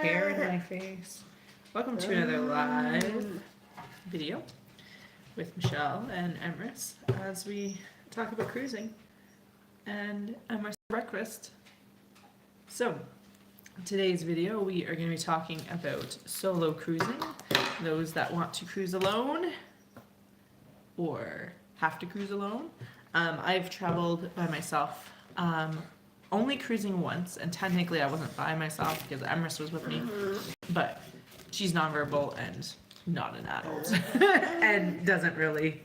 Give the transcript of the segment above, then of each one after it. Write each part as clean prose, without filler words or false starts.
hair in my face. Welcome to another live video with Michelle and Emrys as we talk about cruising and Emrys breakfast. So, today's video we are going to be talking about solo cruising, those that want to cruise alone or have to cruise alone. I've traveled by myself, only cruising once, and technically I wasn't by myself because Emrys was with me, but she's nonverbal and not an adult and doesn't really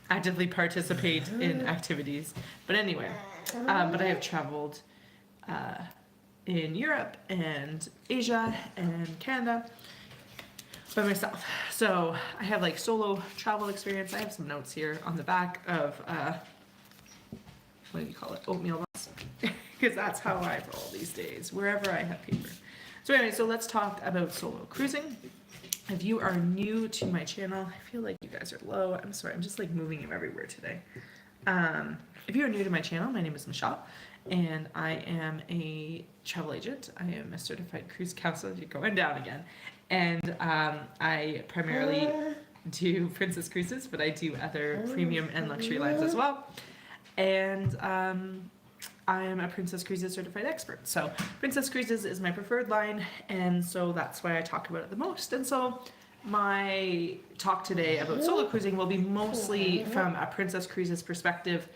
actively participate in activities. But anyway, but I have traveled in Europe and Asia and Canada by myself. So I have like solo travel experience. I have some notes here on the back of, what do you call it? Oatmeal buns. Because that's how I roll these days, wherever I have paper. So anyway, so let's talk about solo cruising. If you are new to my channel, I feel like you guys are low. I'm sorry, I'm just like moving them everywhere today. If you are new to my channel, my name is Michelle, and I am a travel agent. I am a certified cruise counselor. You're going down again. And I primarily do Princess Cruises, but I do other premium and luxury lines as well. And I am a Princess Cruises certified expert. So Princess Cruises is my preferred line, and so that's why I talk about it the most. And so my talk today about solo cruising will be mostly from a Princess Cruises perspective,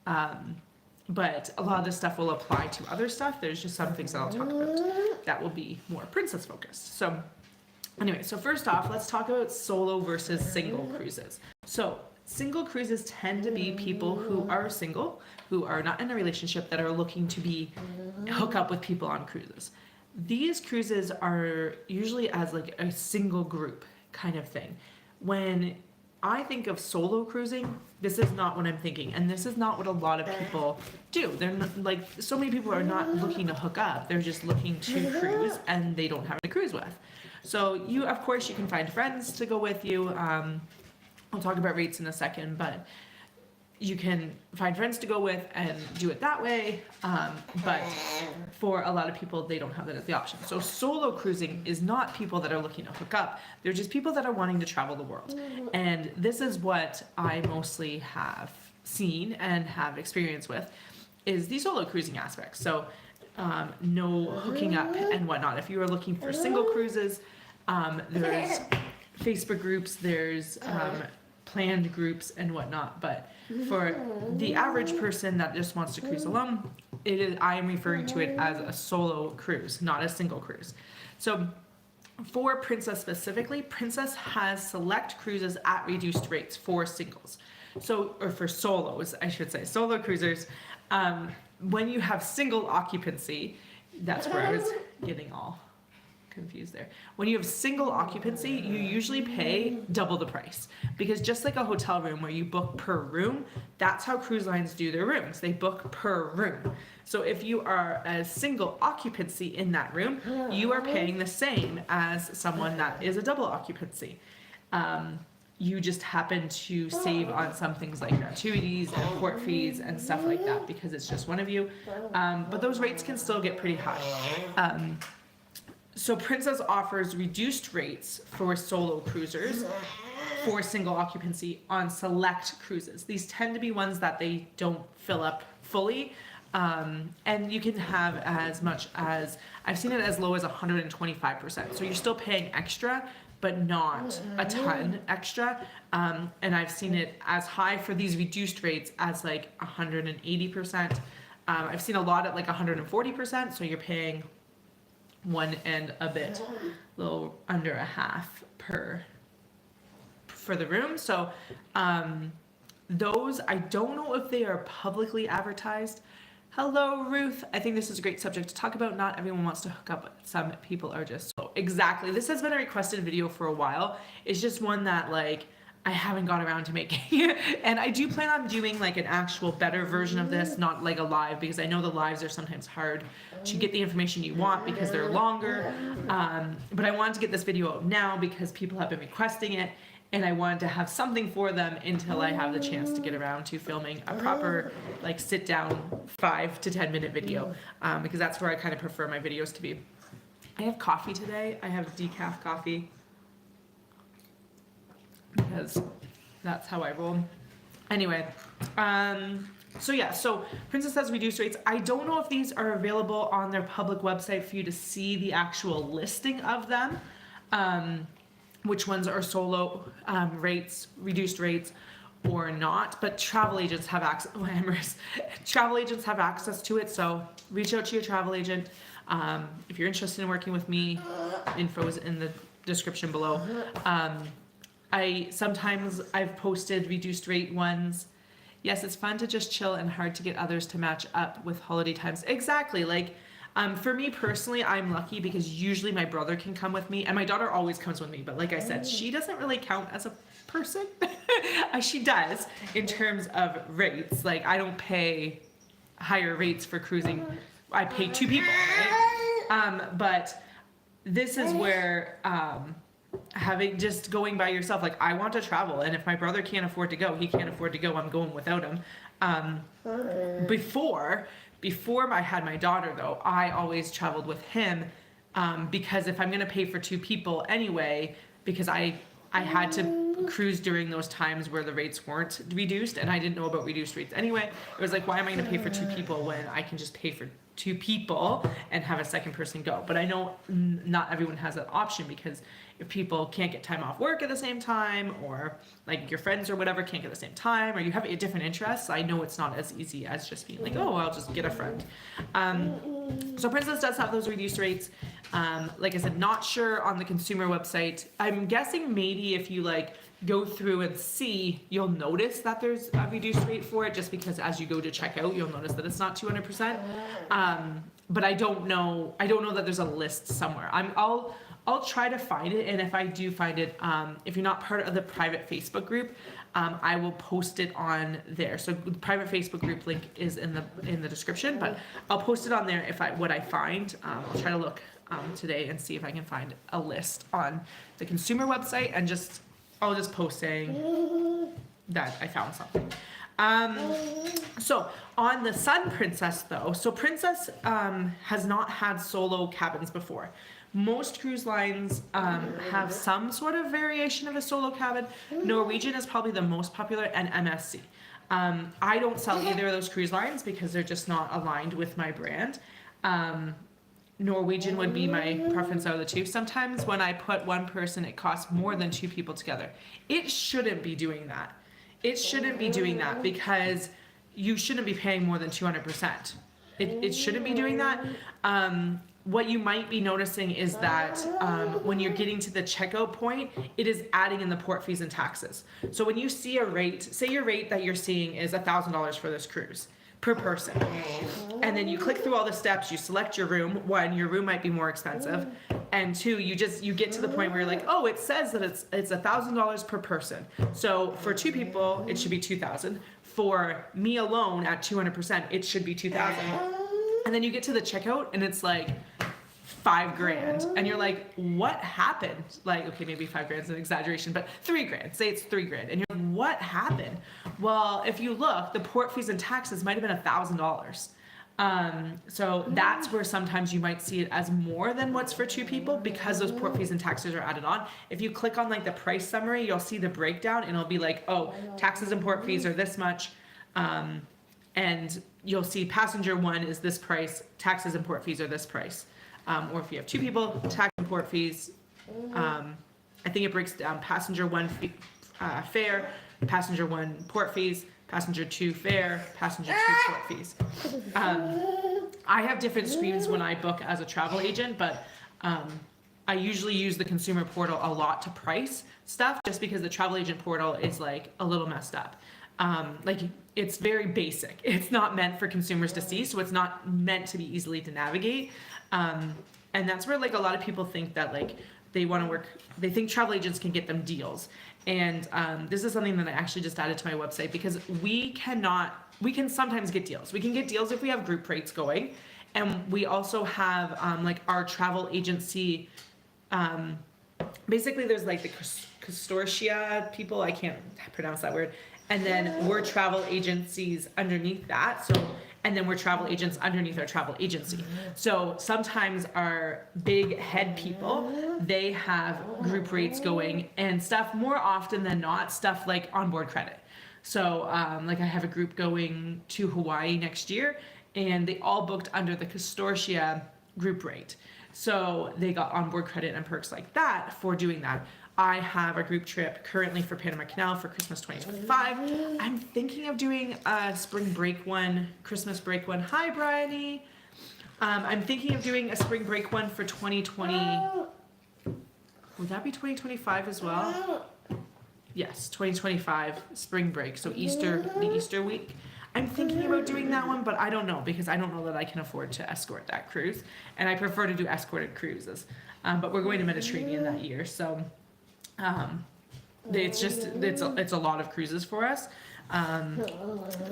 but a lot of this stuff will apply to other stuff. There's just some things that I'll talk about that will be more princess focused. So anyway, so first off, let's talk about solo versus single cruises. So single cruises tend to be people who are single, who are not in a relationship, that are looking to hook up with people on cruises. These cruises are usually as like a single group kind of thing. When I think of solo cruising, this is not what I'm thinking, and this is not what a lot of people do. They're not, like, so many people are not looking to hook up. They're just looking to cruise, and they don't have to cruise with. So you, of course, you can find friends to go with you. I'll talk about rates in a second, but you can find friends to go with and do it that way. But for a lot of people, they don't have that as the option. So solo cruising is not people that are looking to hook up. They're just people that are wanting to travel the world. And this is what I mostly have seen and have experience with, is the solo cruising aspect. So no hooking up and whatnot. If you are looking for single cruises, there's Facebook groups, there's planned groups and whatnot, but for the average person that just wants to cruise alone, I am referring to it as a solo cruise, not a single cruise. So for Princess specifically, Princess has select cruises at reduced rates for singles. So, or for solos, I should say, solo cruisers. When you have single occupancy, that's where I was getting all confused there. When you have single occupancy, you usually pay double the price, because just like a hotel room where you book per room, that's how cruise lines do their rooms. They book per room. So if you are a single occupancy in that room, you are paying the same as someone that is a double occupancy. You just happen to save on some things like gratuities and port fees and stuff like that because it's just one of you. But those rates can still get pretty high. So Princess offers reduced rates for solo cruisers for single occupancy on select cruises. These tend to be ones that they don't fill up fully. And you can have as much as, I've seen it as low as 125%. So you're still paying extra, but not a ton extra. And I've seen it as high for these reduced rates as like 180%. I've seen a lot at like 140%. So you're paying one and a bit, a little under a half for the room. So those, I don't know if they are publicly advertised. Hello, Ruth. I think this is a great subject to talk about. Not everyone wants to hook up, but some people are just, so exactly. This has been a requested video for a while. It's just one that like I haven't got around to making. And I do plan on doing like an actual better version of this, not like a live, because I know the lives are sometimes hard to get the information you want because they're longer. But I wanted to get this video out now because people have been requesting it, and I wanted to have something for them until I have the chance to get around to filming a proper like sit down 5 to 10 minute video, because that's where I kind of prefer my videos to be. I have coffee today. I have decaf coffee because that's how I roll. Anyway, so yeah, so Princess has reduced rates. I don't know if these are available on their public website for you to see the actual listing of them, which ones are solo rates, reduced rates, or not. But travel agents have access. Travel agents have access to it. So reach out to your travel agent if you're interested in working with me. Info is in the description below. I've posted reduced rate ones. Yes, it's fun to just chill and hard to get others to match up with holiday times. Exactly. Like, for me personally, I'm lucky because usually my brother can come with me and my daughter always comes with me. But like I said, she doesn't really count as a person. She does in terms of rates. Like, I don't pay higher rates for cruising. I pay 2 people, right? But this is where, having just going by yourself, like I want to travel, and if my brother can't afford to go, he can't afford to go, I'm going without him. Before I had my daughter though, I always traveled with him, because if I'm going to pay for 2 people anyway, because I had to cruise during those times where the rates weren't reduced, and I didn't know about reduced rates anyway. It was like, why am I going to pay for 2 people when I can just pay for 2 people and have a second person go? But I know not everyone has that option, because if people can't get time off work at the same time, or like your friends or whatever can't get the same time, or you have different interests, I know it's not as easy as just being like, oh, I'll just get a friend. So Princess does have those reduced rates. Like I said, not sure on the consumer website. I'm guessing maybe if you like go through and see, you'll notice that there's a reduced rate for it, just because as you go to check out, you'll notice that it's not 200%. But I don't know that there's a list somewhere. I'll try to find it, and if I do find it, if you're not part of the private Facebook group, I will post it on there. So the private Facebook group link is in the description, but I'll post it on there what I find. I'll try to look today and see if I can find a list on the consumer website, and I'll just post saying that I found something. So on the Sun Princess though, so Princess has not had solo cabins before. Most cruise lines have some sort of variation of a solo cabin. Norwegian is probably the most popular, and MSC. I don't sell either of those cruise lines because they're just not aligned with my brand. Norwegian would be my preference out of the 2. Sometimes when I put one person, it costs more than 2 people together. It shouldn't be doing that. It shouldn't be doing that, because you shouldn't be paying more than 200%. It shouldn't be doing that. What you might be noticing is that when you're getting to the checkout point, it is adding in the port fees and taxes. So when you see a rate, say your rate that you're seeing is $1,000 for this cruise per person, and then you click through all the steps, you select your room. 1, your room might be more expensive, and 2, you get to the point where you're like, oh, it says that it's $1,000 per person. So for 2 people, it should be $2,000. For me alone at 200%, it should be $2,000. And then you get to the checkout and it's like $5,000, and you're like, what happened? Like, okay, maybe $5,000 is an exaggeration, but $3,000. Say it's $3,000, and you're like, what happened? Well, if you look, the port fees and taxes might have been $1,000. So that's where sometimes you might see it as more than what's for 2 people, because those port fees and taxes are added on. If you click on like the price summary, you'll see the breakdown, and it'll be like, oh, taxes and port fees are this much. And you'll see passenger 1 is this price, taxes and port fees are this price. Or if you have 2 people, tax and port fees, I think it breaks down passenger 1 fare, passenger 1 port fees, passenger 2 fare, passenger 2 port fees. I have different screens when I book as a travel agent, but I usually use the consumer portal a lot to price stuff, just because the travel agent portal is like a little messed up. Like, it's very basic. It's not meant for consumers to see, so it's not meant to be easily to navigate. And that's where like a lot of people think that like they want to work, they think travel agents can get them deals. And this is something that I actually just added to my website, because we can sometimes get deals. We can get deals if we have group rates going. And we also have like our travel agency, basically there's like the consortia people, I can't pronounce that word. And then we're travel agencies underneath that. So and then we're travel agents underneath our travel agency. So sometimes our big head people, they have group rates going and stuff. More often than not, stuff like onboard credit. So like I have a group going to Hawaii next year, and they all booked under the Consortia group rate. So they got onboard credit and perks like that for doing that. I have a group trip currently for Panama Canal for Christmas 2025. I'm thinking of doing a spring break one, Christmas break one. Hi, Bryony. I'm thinking of doing a spring break one for 2020. Would that be 2025 as well? Yes, 2025 spring break. So the Easter week. I'm thinking about doing that one, but I don't know, because I don't know that I can afford to escort that cruise, and I prefer to do escorted cruises. But we're going to Mediterranean that year, so it's a lot of cruises for us.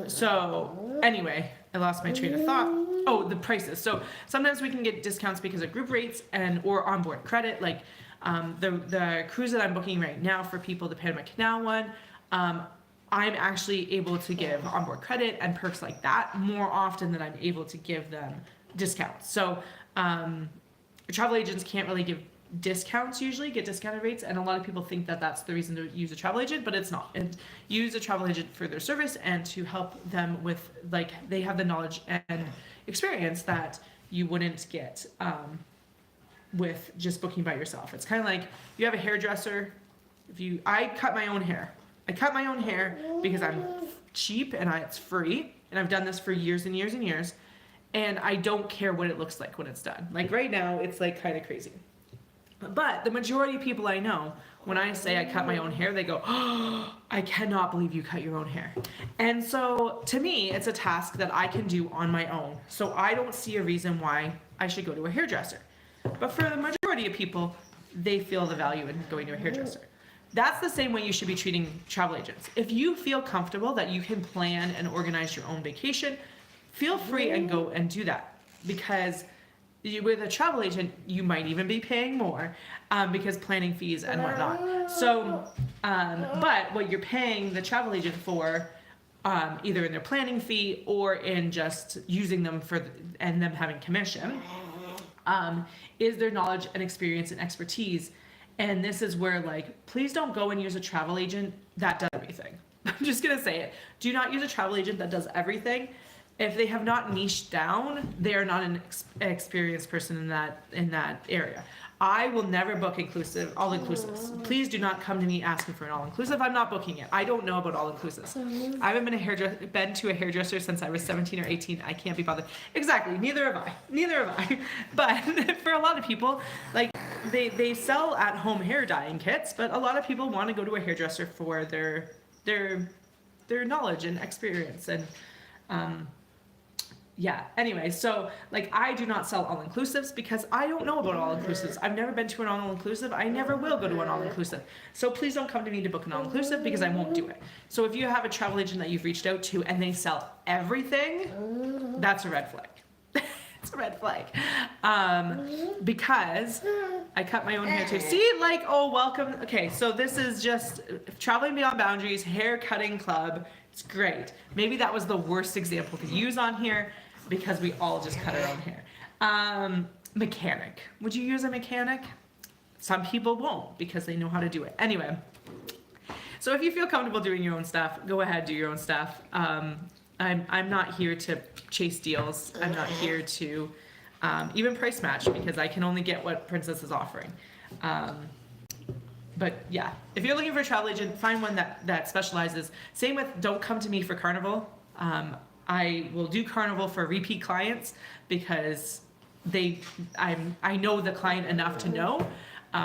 So anyway, I lost my train of thought. Oh, the prices. So sometimes we can get discounts because of group rates or onboard credit. Like the cruise that I'm booking right now for people, the Panama Canal one, I'm actually able to give onboard credit and perks like that more often than I'm able to give them discounts. So travel agents can't really give discounts, usually get discounted rates, and a lot of people think that that's the reason to use a travel agent, but it's not. And use a travel agent for their service and to help them with, like, they have the knowledge and experience that you wouldn't get with just booking by yourself. It's kind of like you have a hairdresser. I cut my own hair. I cut my own hair because I'm cheap and it's free, and I've done this for years and years and years, and I don't care what it looks like when it's done. Like right now, it's like kind of crazy. But the majority of people I know, when I say I cut my own hair, they go, "Oh, I cannot believe you cut your own hair." And so to me, it's a task that I can do on my own. So I don't see a reason why I should go to a hairdresser. But for the majority of people, they feel the value in going to a hairdresser. That's the same way you should be treating travel agents. If you feel comfortable that you can plan and organize your own vacation, feel free and go and do that. Because with a travel agent, you might even be paying more because planning fees and whatnot. So, but what you're paying the travel agent for, either in their planning fee or in just using them and them having commission, is their knowledge and experience and expertise. And this is where, like, please don't go and use a travel agent that does everything. I'm just going to say it. Do not use a travel agent that does everything. If they have not niched down, they are not an experienced person in that area. I will never book all-inclusives. Please do not come to me asking for an all-inclusive. I'm not booking it. I don't know about all-inclusives. I haven't been to a hairdresser since I was 17 or 18. I can't be bothered. Exactly. Neither have I. But for a lot of people, like, they sell at-home hair dyeing kits, but a lot of people want to go to a hairdresser for their knowledge and experience. And yeah, anyway, so, like, I do not sell all-inclusives because I don't know about all-inclusives. I've never been to an all-inclusive. I never will go to an all-inclusive. So please don't come to me to book an all-inclusive because I won't do it. So if you have a travel agent that you've reached out to and they sell everything, that's a red flag. It's a red flag. Because I cut my own hair too. See, like, oh, welcome. Okay, so this is just Traveling Beyond Boundaries Hair Cutting Club. It's great. Maybe that was the worst example to use on here because we all just cut our own hair. Mechanic. Would you use a mechanic? Some people won't because they know how to do it. Anyway, so if you feel comfortable doing your own stuff, go ahead, do your own stuff. I'm not here to chase deals. I'm not here to even price match because I can only get what Princess is offering. But yeah, if you're looking for a travel agent, find one that specializes. Same with, don't come to me for Carnival. I will do Carnival for repeat clients because I know the client enough to know.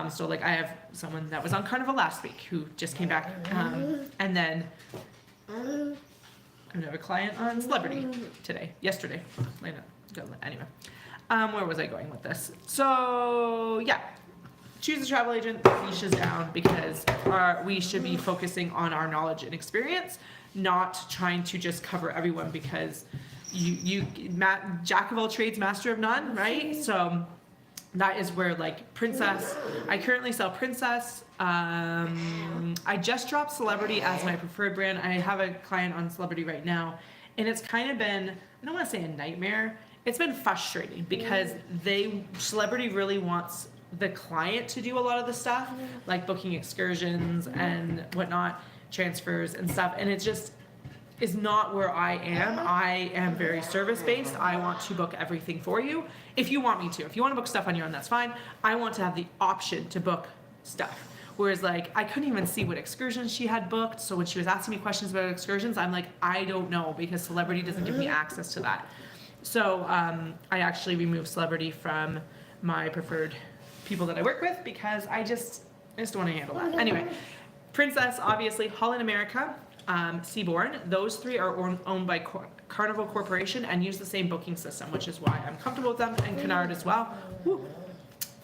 So like I have someone that was on Carnival last week who just came back, and then I have a client on Celebrity yesterday. Anyway, where was I going with this? So yeah, choose a travel agent that niches down because we should be focusing on our knowledge and experience, not trying to just cover everyone because jack of all trades, master of none, right? So that is where, like, Princess, I currently sell Princess. I just dropped Celebrity as my preferred brand. I have a client on Celebrity right now, And it's kind of been, I don't want to say a nightmare. It's been frustrating because Celebrity really wants the client to do a lot of the stuff, like booking excursions and whatnot, transfers and stuff. And it just is not where I am. I am very service-based. I want to book everything for you if you want me to. If you want to book stuff on your own, that's fine. I want to have the option to book stuff. Whereas, like, I couldn't even see what excursions she had booked. So when she was asking me questions about excursions, I'm like, I don't know, because Celebrity doesn't give me access to that. So I actually removed Celebrity from my preferred people that I work with because I just don't want to handle that. Anyway, Princess, obviously, Holland America, Seabourn, those three are owned by Carnival Corporation and use the same booking system, which is why I'm comfortable with them, and Cunard as well. Woo.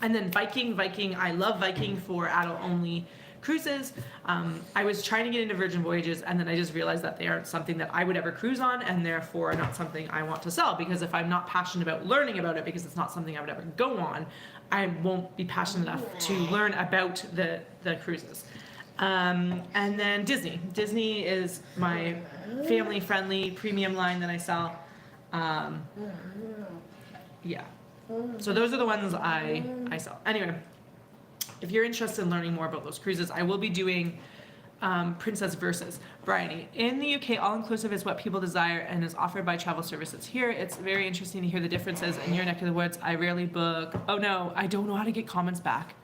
And then Viking, I love Viking for adult-only cruises. I was trying to get into Virgin Voyages, and then I just realized that they aren't something that I would ever cruise on, and therefore not something I want to sell, because if I'm not passionate about learning about it, because it's not something I would ever go on, I won't be passionate enough to learn about the cruises. And then Disney. Disney is my family-friendly premium line that I sell. Yeah. So those are the ones I sell. Anyway, if you're interested in learning more about those cruises, I will be doing Princess Versus. Bryony. In the UK, all-inclusive is what people desire and is offered by travel services. Here, it's very interesting to hear the differences in your neck of the woods. I rarely book. Oh no, I don't know how to get comments back.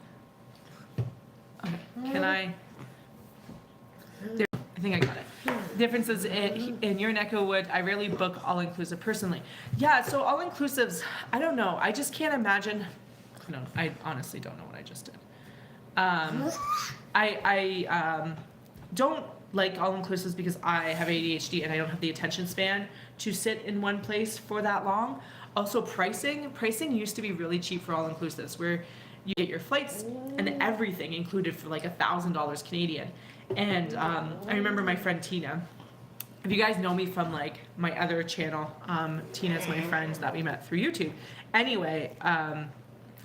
Okay, can I? There, I think I got it. Differences in your neck of the wood. I rarely book all-inclusive personally. Yeah, so all-inclusives, I don't know. I just can't imagine. No, I honestly don't know what I just did. I don't like all-inclusives because I have ADHD and I don't have the attention span to sit in one place for that long. Also, pricing used to be really cheap for all-inclusives, where you get your flights and everything included for like $1,000 Canadian. And I remember my friend Tina. If you guys know me from like my other channel, Tina's my friend that we met through YouTube. Anyway,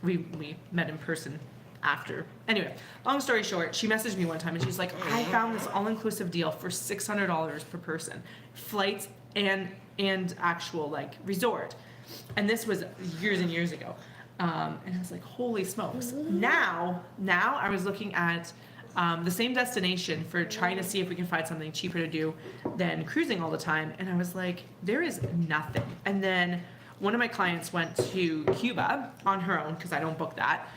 we met in person after. Anyway, long story short, she messaged me one time and she's like, I found this all-inclusive deal for $600 per person, flights and actual like resort. And this was years and years ago. And I was like, holy smokes. Now I was looking at the same destination for trying to see if we can find something cheaper to do than cruising all the time. And I was like, there is nothing. And then one of my clients went to Cuba on her own, because I don't book that.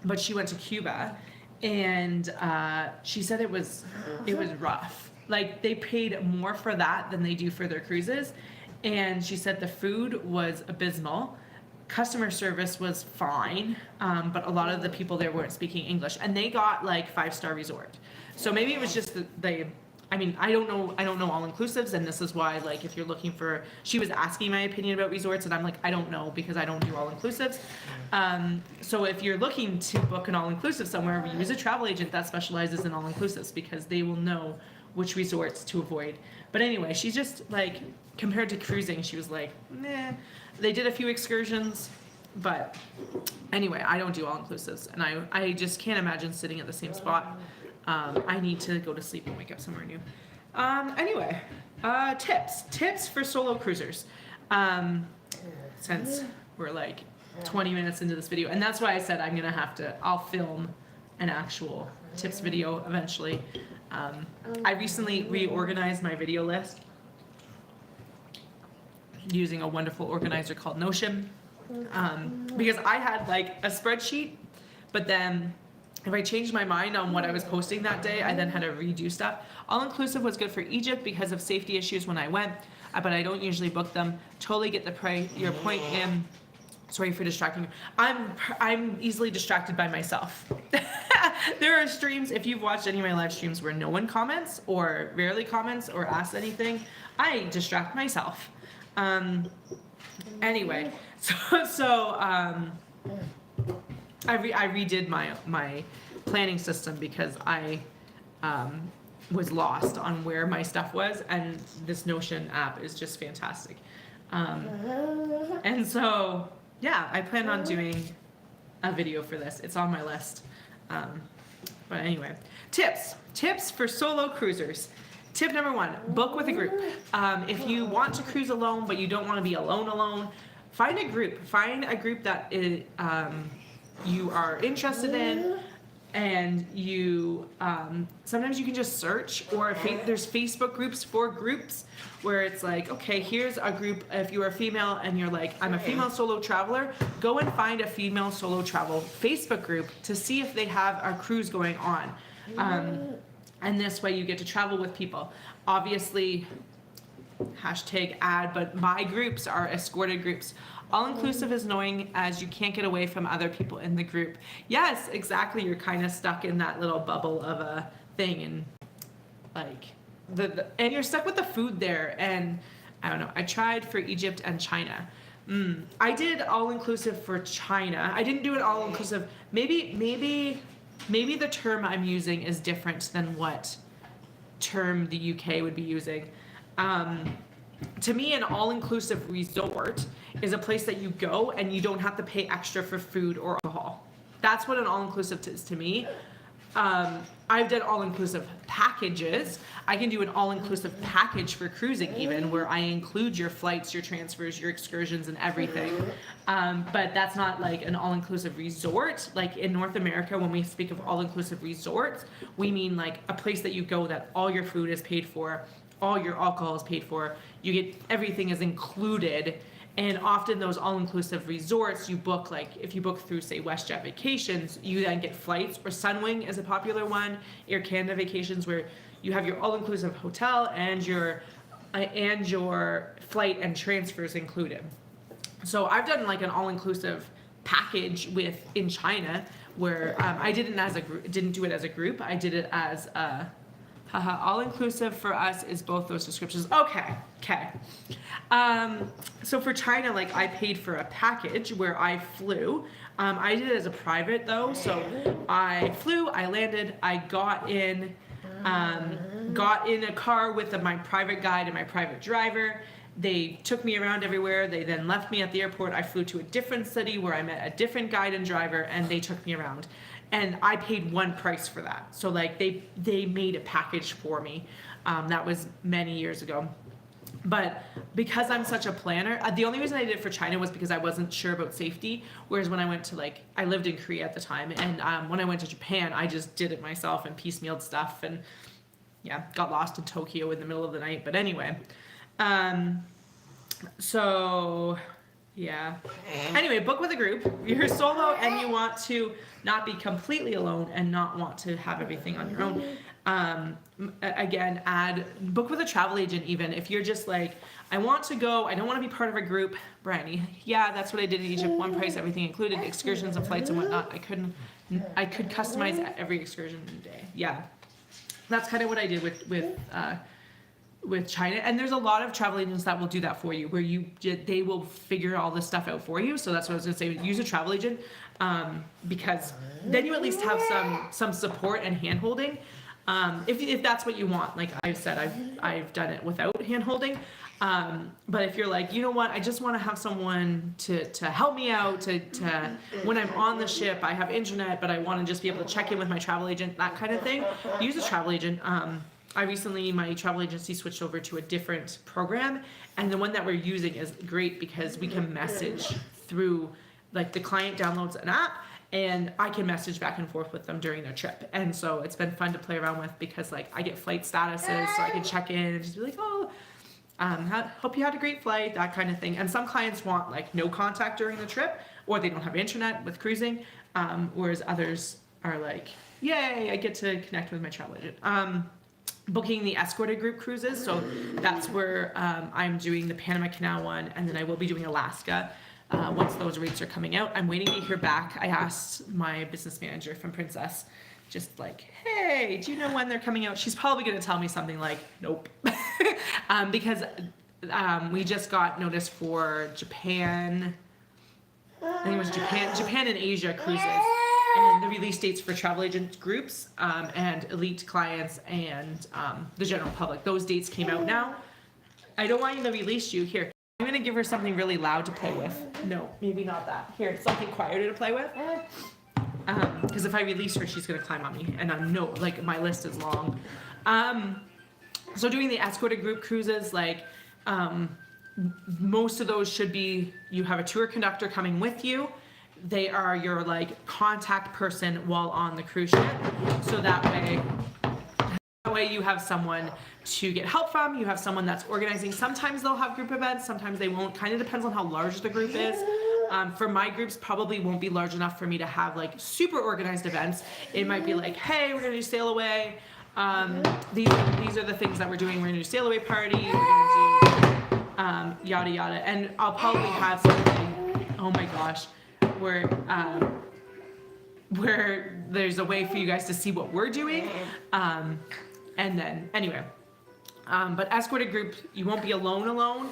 But she went to Cuba, and she said it was rough. Like, they paid more for that than they do for their cruises. And she said the food was abysmal. Customer service was fine, but a lot of the people there weren't speaking English, and they got like 5-star resort. So maybe it was just I mean, I don't know all-inclusives, and this is why, like, if you're looking for, she was asking my opinion about resorts, and I'm like, I don't know, because I don't do all-inclusives. So if you're looking to book an all-inclusive somewhere, use a travel agent that specializes in all-inclusives, because they will know which resorts to avoid. But anyway, she's just like, compared to cruising, she was like, nah. They did a few excursions, but anyway, I don't do all-inclusives, and I just can't imagine sitting at the same spot. I need to go to sleep and wake up somewhere new. Anyway, tips for solo cruisers. Since we're like 20 minutes into this video, and that's why I said I'll film an actual tips video eventually. I recently reorganized my video list using a wonderful organizer called Notion, because I had like a spreadsheet, but then if I changed my mind on what I was posting that day, I then had to redo stuff. All-inclusive was good for Egypt because of safety issues when I went, but I don't usually book them. Totally get your point in. Sorry for distracting you. I'm easily distracted by myself. There are streams, if you've watched any of my live streams, where no one comments or rarely comments or asks anything, I distract myself. Anyway, so I redid my planning system because I was lost on where my stuff was, and this Notion app is just fantastic. And so, yeah, I plan on doing a video for this. It's on my list. But anyway, tips for solo cruisers. Tip number 1, book with a group. If you want to cruise alone, but you don't want to be alone, find a group. Find a group that is, you are interested in, and you sometimes you can just search, or there's Facebook groups for groups where it's like, okay, here's a group. If you are female and you're like, I'm a female solo traveler, go and find a female solo travel Facebook group to see if they have a cruise going on. And this way you get to travel with people. Obviously, #ad, but my groups are escorted groups. All-inclusive is knowing as you can't get away from other people in the group. Yes, exactly. You're kind of stuck in that little bubble of a thing, and like and you're stuck with the food there. And I don't know. I tried for Egypt and China. I did all-inclusive for China. I didn't do it all-inclusive. Maybe the term I'm using is different than what term the UK would be using. To me, an all-inclusive resort is a place that you go and you don't have to pay extra for food or alcohol. That's what an all-inclusive is to me. I've done all-inclusive packages. I can do an all-inclusive package for cruising even, where I include your flights, your transfers, your excursions, and everything. But that's not like an all-inclusive resort. Like in North America, when we speak of all-inclusive resorts, we mean like a place that you go that all your food is paid for, all your alcohol is paid for, you get everything is included. And often those all-inclusive resorts you book, like if you book through, say, WestJet Vacations, you then get flights, or Sunwing is a popular one, Air Canada Vacations, where you have your all-inclusive hotel and your flight and transfers included. So I've done like an all-inclusive package in China, where I didn't do it as a group. I did it as a all-inclusive for us is both those descriptions. Okay. So for China, like I paid for a package where I flew. I did it as a private though. So I flew, I landed, I got in a car with my private guide and my private driver. They took me around everywhere. They then left me at the airport. I flew to a different city where I met a different guide and driver, and they took me around. And I paid one price for that. So like they made a package for me. That was many years ago. But because I'm such a planner, the only reason I did it for China was because I wasn't sure about safety. Whereas when I went to I lived in Korea at the time, and when I went to Japan, I just did it myself and piecemealed stuff, and got lost in Tokyo in the middle of the night. But anyway, Anyway, book with a group. You're solo and you want to not be completely alone and not want to have everything on your own. Again, book with a travel agent even. If you're just like, I want to go, I don't want to be part of a group. Brian, that's what I did in Egypt. One price, everything included, excursions and flights and whatnot. I could customize every excursion day. Yeah. That's kind of what I did with China, and there's a lot of travel agents that will do that for you, where they will figure all this stuff out for you. So that's what I was gonna say. Use a travel agent, because then you at least have some support and hand holding. If that's what you want, like I've said, I've done it without hand holding. But if you're like, you know what, I just want to have someone to help me out, to when I'm on the ship, I have internet, but I want to just be able to check in with my travel agent, that kind of thing. Use a travel agent. My travel agency switched over to a different program, and the one that we're using is great because we can message through, like the client downloads an app and I can message back and forth with them during their trip. And so it's been fun to play around with, because like I get flight statuses, so I can check in and just be like, hope you had a great flight, that kind of thing. And some clients want like no contact during the trip, or they don't have internet with cruising, whereas others are like, yay, I get to connect with my travel agent. Booking the escorted group cruises, so that's where I'm doing the Panama Canal one, and then I will be doing Alaska once those rates are coming out. I'm waiting to hear back. I asked my business manager from Princess, just like, hey, do you know when they're coming out? She's probably going to tell me something like, nope, because we just got notice for Japan. I think it was Japan and Asia cruises. And the release dates for travel agent groups and elite clients and the general public. Those dates came out now. I don't want you to release you. Here, I'm going to give her something really loud to play with. No, maybe not that. Here, something quieter to play with. Because if I release her, she's going to climb on me. And my list is long. So doing the escorted group cruises, like most of those should be, you have a tour conductor coming with you. They are your like contact person while on the cruise ship. So that way you have someone to get help from. You have someone that's organizing. Sometimes they'll have group events, sometimes they won't. Kind of depends on how large the group is. For my groups, probably won't be large enough for me to have like super organized events. It might be like, hey, we're gonna do sail away. These are the things that we're doing. We're gonna do sail away party. We're gonna do yada yada. And I'll probably have something. Oh my gosh, where there's a way for you guys to see what we're doing. And then anyway, but escorted group, you won't be alone.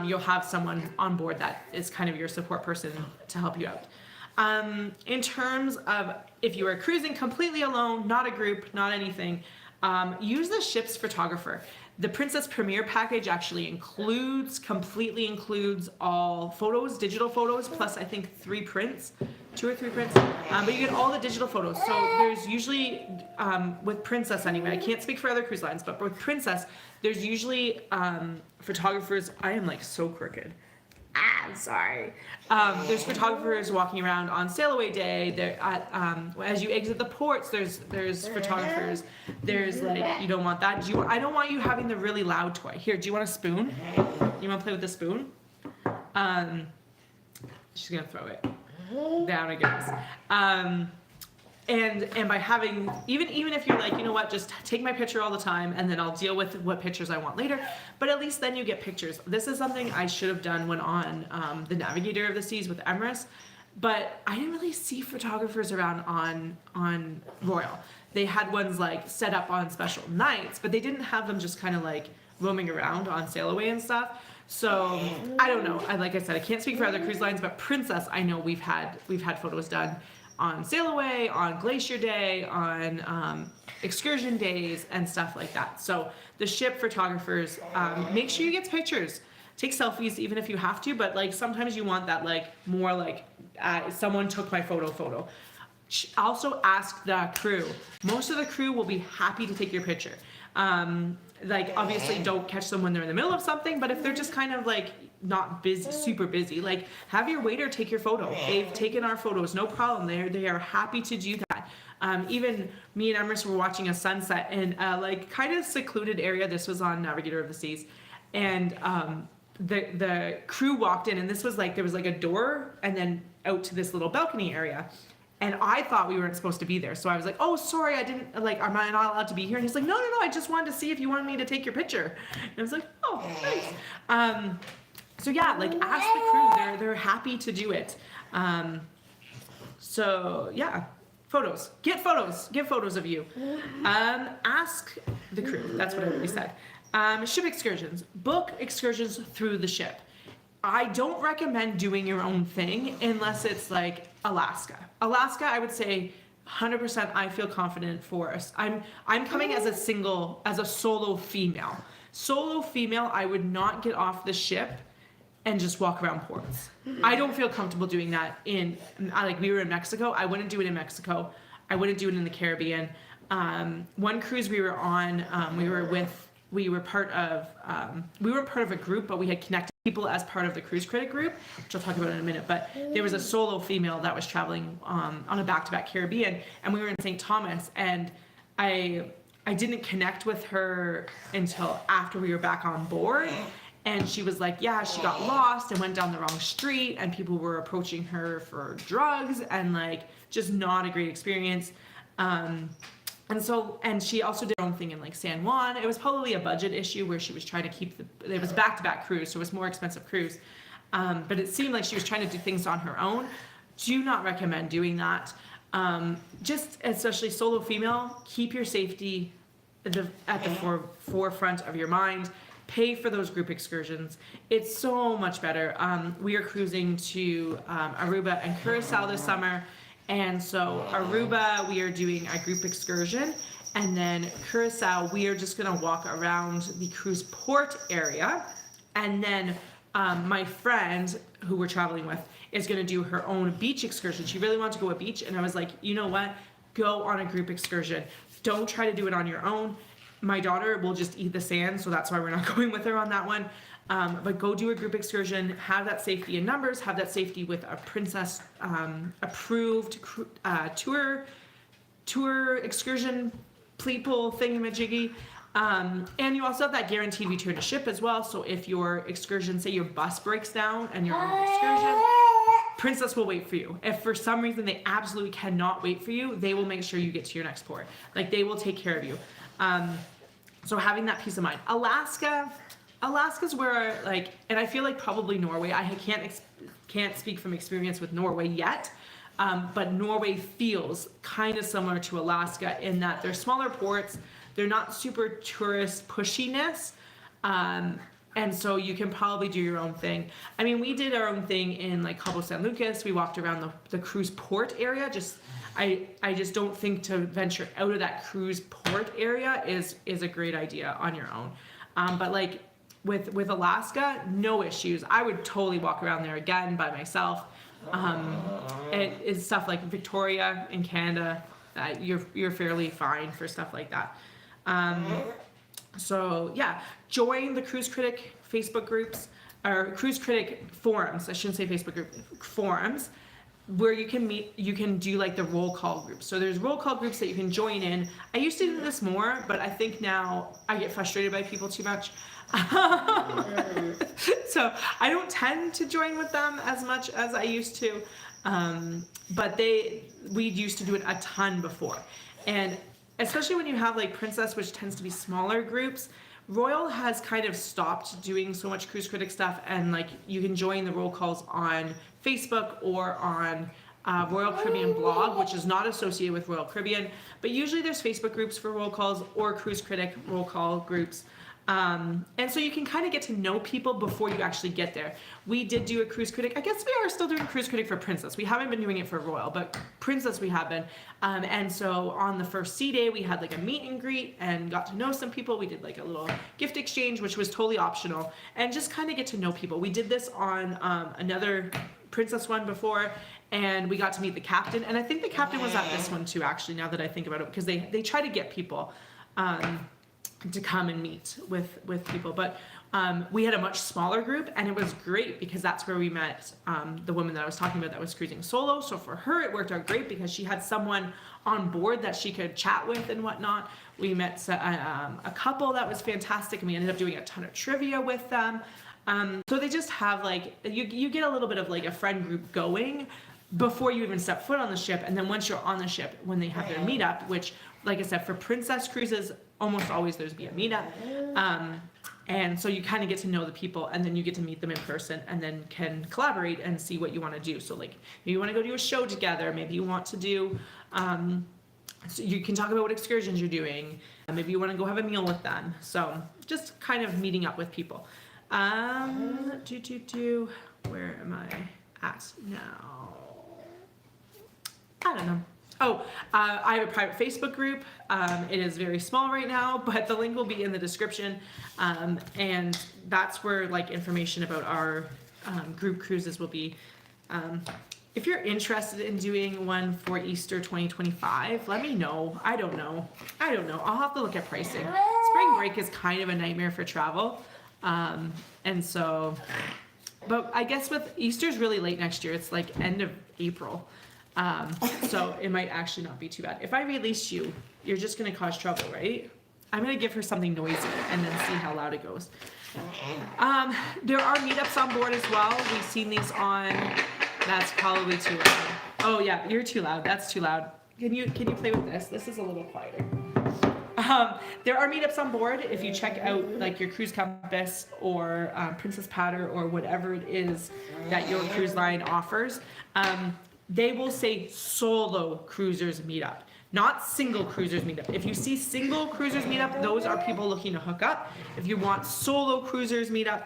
You'll have someone on board that is kind of your support person to help you out. In terms of if you are cruising completely alone, not a group, not anything, use the ship's photographer. The Princess Premier package actually completely includes all photos, digital photos, plus I think 3 prints, 2 or 3 prints, but you get all the digital photos. So there's usually, with Princess anyway, I can't speak for other cruise lines, but with Princess, there's usually photographers. I am like so crooked. I'm sorry. There's photographers walking around on sail away day. There, as you exit the ports, there's photographers. There's like, you don't want that. I don't want you having the really loud toy. Here, do you want a spoon? You want to play with the spoon? She's gonna throw it down, I guess. And by having, even if you're like, you know what, just take my picture all the time and then I'll deal with what pictures I want later, but at least then you get pictures. This is something I should have done when on the Navigator of the Seas with Emirates, but I didn't really see photographers around on Royal. They had ones like set up on special nights, but they didn't have them just kind of like roaming around on sail away and stuff. So I don't know. Like I said, I can't speak for other cruise lines, but Princess, I know we've had photos done on sail away, on glacier day, on excursion days and stuff like that. So the ship photographers, make sure you get pictures. Take selfies even if you have to, but like sometimes you want that like more like someone took my photo. Also ask the crew. Most of the crew will be happy to take your picture. Like obviously don't catch them when they're in the middle of something, but if they're just kind of like not busy, super busy, like have your waiter take your photo. They've taken our photos, no problem. They are happy to do that. Even me and Emrys were watching a sunset in a like kind of secluded area. This was on Navigator of the Seas, and the crew walked in, and this was like there was like a door and then out to this little balcony area. And I thought we weren't supposed to be there. So I was like, oh, sorry, I didn't, like, am I not allowed to be here? And he's like, no, I just wanted to see if you wanted me to take your picture. And I was like, oh, thanks. So yeah, like ask the crew, they're happy to do it. So yeah, photos, get photos of you. Ask the crew, that's what I really said. Ship excursions, book excursions through the ship. I don't recommend doing your own thing unless it's like Alaska. Alaska, I would say 100% I feel confident for us. I'm coming as a solo female. Solo female, I would not get off the ship and just walk around ports. I don't feel comfortable doing that like we were in Mexico. I wouldn't do it in Mexico. I wouldn't do it in the Caribbean. One cruise we were on, we were part of a group, but we had connected people as part of the cruise critic group, which I'll talk about in a minute. But there was a solo female that was traveling on a back-to-back Caribbean, and we were in St. Thomas, and I didn't connect with her until after we were back on board. And she was like, yeah, she got lost and went down the wrong street, and people were approaching her for drugs, and like just not a great experience. And she also did her own thing in like San Juan. It was probably a budget issue where she was trying to keep it was back-to-back cruise, so it was more expensive cruise. But it seemed like she was trying to do things on her own. Do not recommend doing that. Just especially solo female, keep your safety at the forefront of your mind. Pay for those group excursions. It's so much better. We are cruising to Aruba and Curacao this summer. And so Aruba, we are doing a group excursion, and then Curacao, we are just gonna walk around the cruise port area, and then my friend who we're traveling with is gonna do her own beach excursion. She really wanted to go to a beach, and I was like, you know what? Go on a group excursion. Don't try to do it on your own. my daughter will just eat the sand, so that's why we're not going with her on that one. But go do a group excursion, have that safety in numbers, have that safety with a princess approved tour excursion people thingamajiggy. And you also have that guaranteed return to ship as well. So if your excursion, say your bus breaks down and you're on an excursion, Princess will wait for you. If for some reason they absolutely cannot wait for you, they will make sure you get to your next port. Like, they will take care of you. So having that peace of mind. Alaska's where, like, and I feel like probably Norway. I can't speak from experience with Norway yet. But Norway feels kind of similar to Alaska in that they're smaller ports. They're not super tourist pushiness. And so you can probably do your own thing. I mean, we did our own thing in like Cabo San Lucas. We walked around the cruise port area. I just don't think to venture out of that cruise port area is a great idea on your own. But like with Alaska, no issues. I would totally walk around there again by myself. It is stuff like Victoria in Canada. You're fairly fine for stuff like that. So yeah, join the Cruise Critic Facebook groups, or Cruise Critic forums. I shouldn't say Facebook group, forums, where you can meet, you can do like the roll call groups. So there's roll call groups that you can join in. I used to do this more, but I think now I get frustrated by people too much. So I don't tend to join with them as much as I used to. But we used to do it a ton before. And especially when you have like Princess, which tends to be smaller groups, Royal has kind of stopped doing so much Cruise Critic stuff, and like you can join the roll calls on Facebook or on Royal Caribbean blog, which is not associated with Royal Caribbean, but usually there's Facebook groups for roll calls or Cruise Critic roll call groups. And so you can kind of get to know people before you actually get there. We did do a Cruise Critic. I guess we are still doing Cruise Critic for Princess. We haven't been doing it for Royal, but Princess we have been. And so on the first sea day, we had like a meet and greet and got to know some people. We did like a little gift exchange, which was totally optional, and just kind of get to know people. We did this on another Princess one before, and we got to meet the captain. And I think the captain was at this one too, actually, now that I think about it, because they try to get people to come and meet with people. But we had a much smaller group, and it was great because that's where we met the woman that I was talking about that was cruising solo. So for her, it worked out great because she had someone on board that she could chat with and whatnot. We met a couple that was fantastic, and we ended up doing a ton of trivia with them. So they just have like, you get a little bit of like a friend group going before you even step foot on the ship. And then once you're on the ship, when they have their meetup, which, like I said, for Princess Cruises, almost always there's be a meetup. And so you kind of get to know the people, and then you get to meet them in person, and then can collaborate and see what you want to do. So like, maybe you want to go do a show together, maybe you want to do, so you can talk about what excursions you're doing, maybe you want to go have a meal with them. So just kind of meeting up with people. Where am I at now? I don't know. Oh, I have a private Facebook group. It is very small right now, but the link will be in the description. And that's where like information about our group cruises will be. If you're interested in doing one for Easter 2025, let me know. I don't know. I'll have to look at pricing. Spring break is kind of a nightmare for travel. And so, but I guess with Easter's really late next year. It's like end of April. So it might actually not be too bad. If I release you, you're just going to cause trouble, right? I'm going to give her something noisy and then see how loud it goes. There are meetups on board as well. We've seen these on, that's probably too loud. Oh yeah, you're too loud. That's too loud. Can you play with this? This is a little quieter. There are meetups on board. If you check out like your cruise compass or Princess Patter or whatever it is that your cruise line offers, they will say solo cruisers meetup, not single cruisers meetup. If you see single cruisers meetup, those are people looking to hook up. If you want solo cruisers meetup,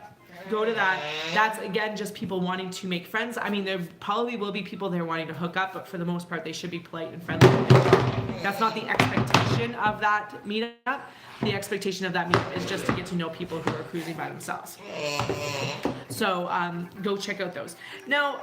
go to that. That's again just people wanting to make friends. I mean, there probably will be people there wanting to hook up, but for the most part, they should be polite and friendly. That's not the expectation of that meetup. The expectation of that meetup is just to get to know people who are cruising by themselves. So go check out those. Now,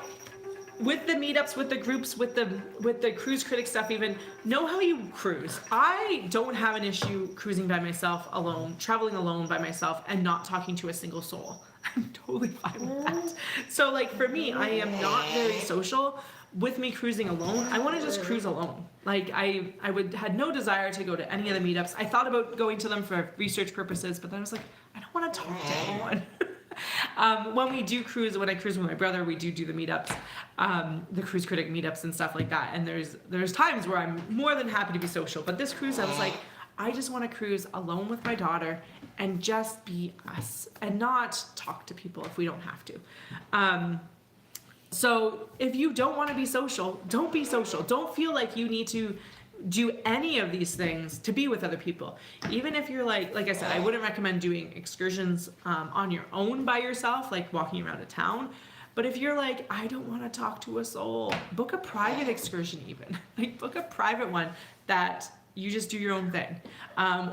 with the meetups, with the groups, with the cruise critic stuff, even know how you cruise. I don't have an issue cruising by myself alone, traveling alone by myself, and not talking to a single soul. I'm totally fine with that. So like for me, I am not very social. With me cruising alone, I want to just cruise alone. Like I had no desire to go to any of the meetups. I thought about going to them for research purposes, but then I was like, I don't want to talk to anyone. When we do cruise, when I cruise with my brother, we do the meetups, the cruise critic meetups and stuff like that. And there's times where I'm more than happy to be social. But this cruise, I was like, I just want to cruise alone with my daughter and just be us and not talk to people if we don't have to. So if you don't want to be social, don't be social. Don't feel like you need to do any of these things to be with other people. Even if you're like I said, I wouldn't recommend doing excursions on your own by yourself, like walking around a town. But if you're like, I don't want to talk to a soul, book a private excursion even. Like book a private one that you just do your own thing.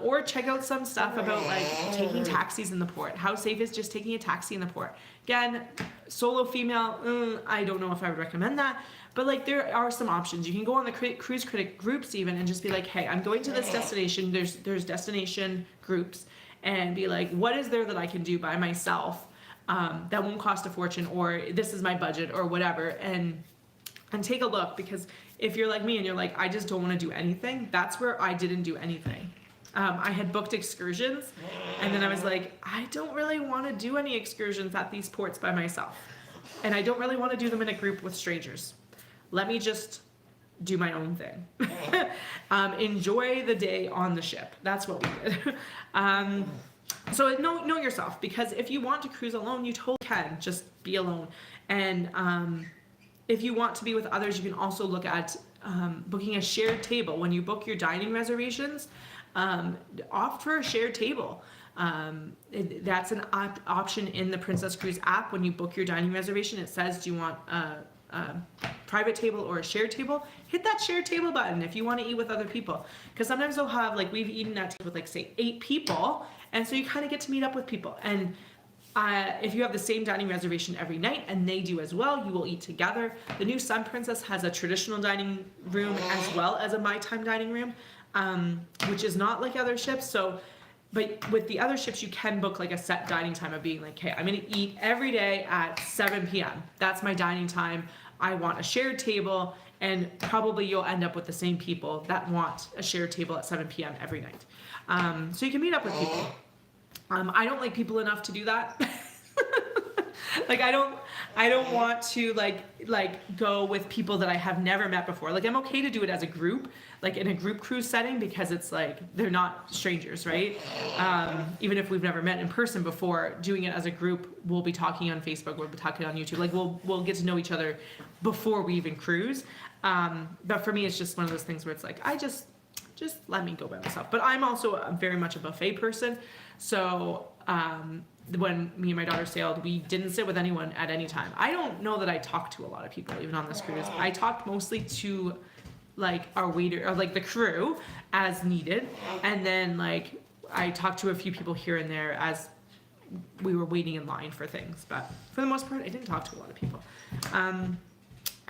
Or check out some stuff about like taking taxis in the port. How safe is just taking a taxi in the port? Again, solo female, I don't know if I would recommend that. But like there are some options. You can go on the cruise critic groups even and just be like, hey, I'm going to this destination. There's destination groups, and be like, what is there that I can do by myself that won't cost a fortune, or this is my budget or whatever, and take a look. Because if you're like me and you're like, I just don't want to do anything, that's where I didn't do anything. I had booked excursions, and then I was like, I don't really want to do any excursions at these ports by myself, and I don't really want to do them in a group with strangers. Let me just do my own thing. Enjoy the day on the ship. That's what we did. So know yourself, because if you want to cruise alone, you totally can just be alone. And if you want to be with others, you can also look at booking a shared table. When you book your dining reservations, opt for a shared table. That's an option in the Princess Cruise app. When you book your dining reservation, it says, do you want a private table or a shared table? Hit that shared table button if you want to eat with other people. Because sometimes they'll have, like, we've eaten at table with, like, say 8 people, and so you kind of get to meet up with people. And if you have the same dining reservation every night, and they do as well, you will eat together. The new Sun Princess has a traditional dining room as well as a My Time dining room, which is not like other ships. So, but with the other ships, you can book like a set dining time of being like, hey, I'm going to eat every day at 7 p.m. That's my dining time. I want a shared table, and probably you'll end up with the same people that want a shared table at 7 p.m. every night. So you can meet up with people. I don't like people enough to do that. Like I don't want to like go with people that I have never met before. Like I'm okay to do it as a group, like in a group cruise setting, because it's like they're not strangers, right? Even if we've never met in person before, doing it as a group, we'll be talking on Facebook, we'll be talking on YouTube. Like we'll get to know each other before we even cruise. But for me, it's just one of those things where it's like I just let me go by myself. But I'm also very much a buffet person, so. When me and my daughter sailed, we didn't sit with anyone at any time. I don't know that I talked to a lot of people even on this cruise. I talked mostly to like our waiter or like the crew as needed, and then like I talked to a few people here and there as we were waiting in line for things. But for the most part, I didn't talk to a lot of people.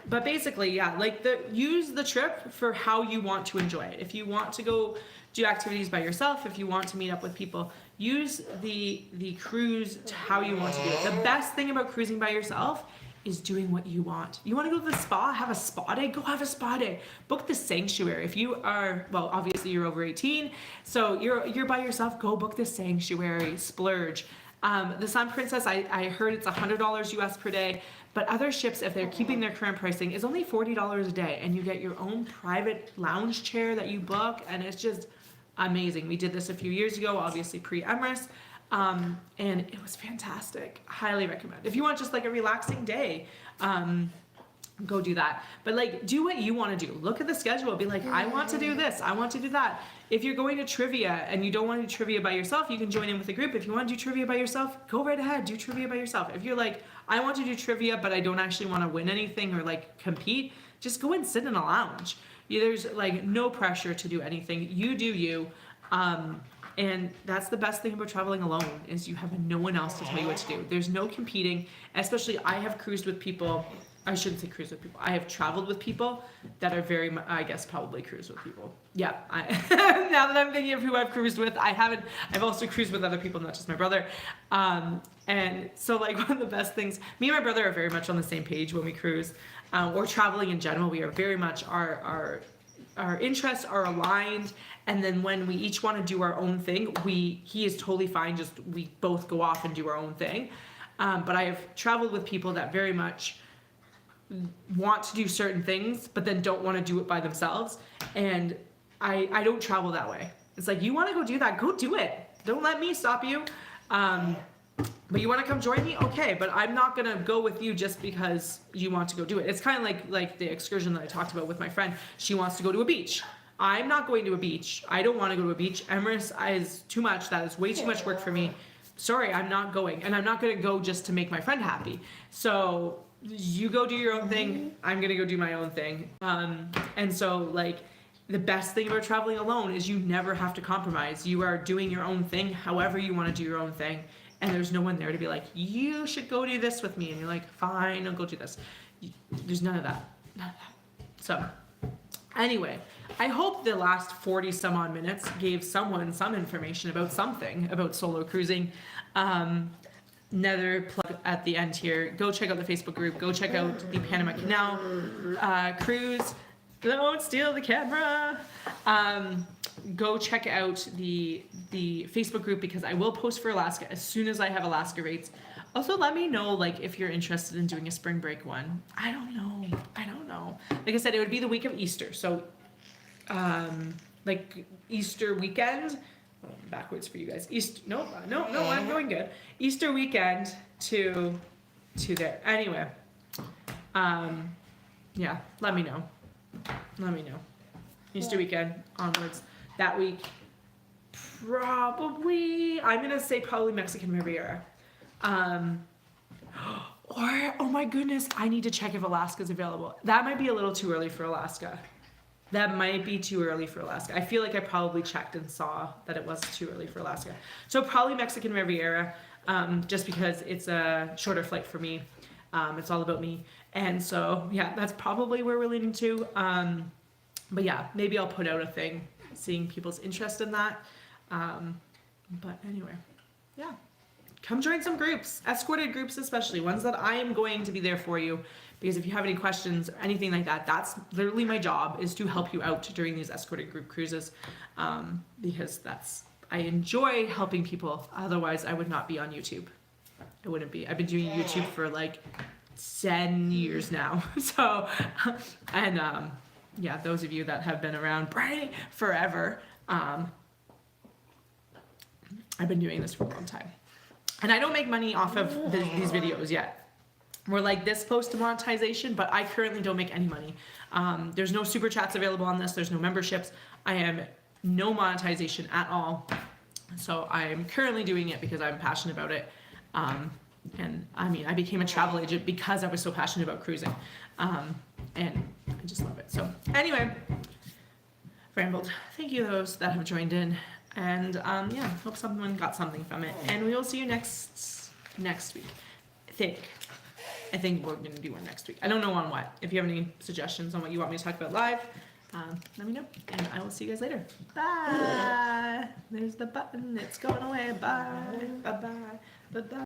But basically, yeah, like use the trip for how you want to enjoy it. If you want to go do activities by yourself, if you want to meet up with people, use the cruise to how you want to do it. The best thing about cruising by yourself is doing what you want. You want to go to the spa, have a spa day, go have a spa day. Book the Sanctuary. If you are, well, obviously you're over 18, so you're by yourself, go book the Sanctuary, splurge. The Sun Princess, I heard it's $100 US per day, but other ships, if they're keeping their current pricing, is only $40 a day, and you get your own private lounge chair that you book, and it's just amazing. We did this a few years ago, obviously pre-Emirates, and it was fantastic. Highly recommend. If you want just like a relaxing day, go do that. But like, do what you want to do. Look at the schedule. Be like, I want to do this. I want to do that. If you're going to trivia and you don't want to do trivia by yourself, you can join in with a group. If you want to do trivia by yourself, go right ahead. Do trivia by yourself. If you're like, I want to do trivia, but I don't actually want to win anything or like compete, just go and sit in a lounge. There's like no pressure to do anything. You do you. And that's the best thing about traveling alone, is you have no one else to tell you what to do. There's no competing, especially I have cruised with people I shouldn't say cruise with people. I have traveled with people that are very, I guess, probably cruise with people. Yeah. Now that I'm thinking of who I've cruised with, I've also cruised with other people, not just my brother. And so like one of the best things, me and my brother are very much on the same page when we cruise, or traveling in general. We are very much, our interests are aligned. And then when we each want to do our own thing, he is totally fine. Just we both go off and do our own thing. But I have traveled with people that very much want to do certain things, but then don't want to do it by themselves. And I don't travel that way. It's like, you want to go do that, go do it. Don't let me stop you. But you want to come join me? Okay, but I'm not going to go with you just because you want to go do it. It's kind of like the excursion that I talked about with my friend. She wants to go to a beach. I'm not going to a beach. I don't want to go to a beach. Emirates is too much. That is way too much work for me. Sorry, I'm not going. And I'm not going to go just to make my friend happy. So you go do your own thing. I'm going to go do my own thing. And so like the best thing about traveling alone is you never have to compromise. You are doing your own thing however you want to do your own thing. And there's no one there to be like, you should go do this with me. And you're like, fine, I'll go do this. There's none of that. None of that. So anyway, I hope the last 40 some odd minutes gave someone some information about something about solo cruising. Another plug at the end here. Go check out the Facebook group. Go check out the Panama Canal cruise. Don't steal the camera. Go check out the Facebook group because I will post for Alaska as soon as I have Alaska rates. Also, let me know like if you're interested in doing a spring break one. I don't know. Like I said, it would be the week of Easter. So, like Easter weekend. Oh, backwards for you guys. No, I'm going good. Easter weekend to there. Anyway, yeah. Let me know. Easter weekend onwards. That week, probably, I'm going to say probably Mexican Riviera. Or, oh my goodness, I need to check if Alaska's available. That might be a little too early for Alaska. I feel like I probably checked and saw that it was too early for Alaska. So probably Mexican Riviera, just because it's a shorter flight for me. It's all about me. And so, yeah, that's probably where we're leaning to. But yeah, maybe I'll put out a thing, seeing people's interest in that. But anyway, yeah. Come join some groups, escorted groups especially, ones that I am going to be there for you. Because if you have any questions or anything like that, that's literally my job, is to help you out during these escorted group cruises. Because I enjoy helping people. Otherwise, I would not be on YouTube. I wouldn't be. I've been doing YouTube for like 10 years now. So, and yeah, those of you that have been around forever, I've been doing this for a long time. And I don't make money off of these videos yet. We're like this close to monetization, but I currently don't make any money. There's no super chats available on this. There's no memberships. I am no monetization at all. So I'm currently doing it because I'm passionate about it. And I mean, I became a travel agent because I was so passionate about cruising. And I just love it. So anyway, rambled. Thank you those that have joined in. And yeah, hope someone got something from it. And we will see you next week. I think we're going to do one next week. I don't know on what. If you have any suggestions on what you want me to talk about live, let me know. And I will see you guys later. Bye. There's the button. It's going away. Bye. Bye-bye. Bye-bye.